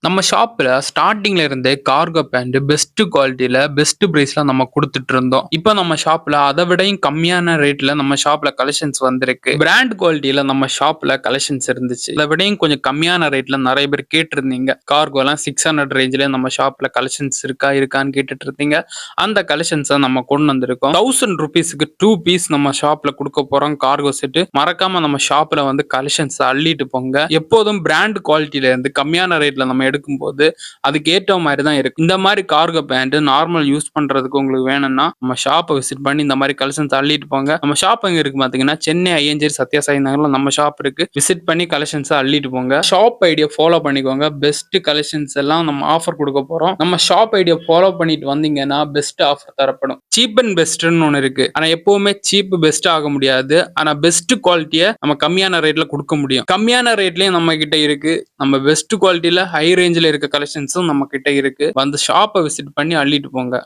நம்ம ஷாப்ல ஸ்டார்ட்டிங்ல இருந்தே கார்கோ பேண்ட் பெஸ்ட் குவாலிட்டில பெஸ்ட் பிரைஸ்ல நம்ம கொடுத்துட்டு இருந்தோம். இப்போ நம்ம ஷாப்ல அதை விடையும் கம்மியான ரேட்ல நம்ம ஷாப்ல கலெக்ஷன்ஸ் வந்திருக்கு. பிராண்ட் குவாலிட்டியில நம்ம ஷாப்ல கலெக்ஷன்ஸ் இருந்துச்சு. அதை விடையும் கொஞ்சம் கம்மியான ரேட்ல நிறைய பேர் கேட்டிருந்தீங்க. கார்கோ எல்லாம் 600 ரேஞ்சில நம்ம ஷாப்ல கலெக்ஷன்ஸ் இருக்கான்னு கேட்டுட்டு இருந்தீங்க. அந்த கலெக்ஷன்ஸை நம்ம கொண்டு வந்திருக்கோம். 1000 ருபீஸ்க்கு 2 பீஸ் நம்ம ஷாப்ல கொடுக்க போறோம் கார்கோ செட். மறக்காம நம்ம ஷாப்ல வந்து கலெக்ஷன்ஸ் அள்ளிட்டு போங்க. எப்போதும் பிராண்ட் குவாலிட்டியில இருந்து கம்மியான ரேட்ல நம்ம எடுக்கும்போது அதுக்கு ஏற்ற மாதிரி தான் இருக்கு. இந்த மாதிரி கார்கோ பேண்ட் நார்மல் யூஸ் பண்றதுக்கு உங்களுக்கு வேணும்னா நம்ம ஷாப்பை விசிட் பண்ணி இந்த மாதிரி கலெக்ஷன்ஸ் அள்ளிட்டு போங்க. நம்ம ஷாப் எங்க இருக்கு பாத்தீங்கன்னா சென்னை ஐயஞ்சேரி சத்யாசாய் நகர்ல நம்ம ஷாப் இருக்கு. விசிட் பண்ணி கலெக்ஷன்ஸ் அள்ளிட்டு போங்க. ஷாப் ஐடியா ஃபாலோ பண்ணிக்கோங்க. பெஸ்ட் கலெக்ஷன்ஸ் எல்லாம் நம்ம ஆஃபர் கொடுக்க போறோம். நம்ம ஷாப் ஐடியா ஃபாலோ பண்ணிட்டு வந்தீங்கன்னா பெஸ்ட் ஆஃபர் தரப்படும். சீப் அண்ட் பெஸ்ட்னு ஒன்று இருக்கு. ஆனா எப்பவுமே சீப் பெஸ்ட் ஆக முடியாது. ஆனா பெஸ்ட் குவாலிட்டியை நம்ம கம்மியான ரேட்ல கொடுக்க முடியும். கம்மியான ரேட்லயும் நம்ம கிட்ட இருக்கு. நம்ம பெஸ்ட் குவாலிட்டியில ஹை ரேஞ்சில் இருக்க கலெக்ஷன்ஸும் நம்ம கிட்ட இருக்கு. வந்து ஷாப்பை விசிட் பண்ணி அள்ளிட்டு போங்க.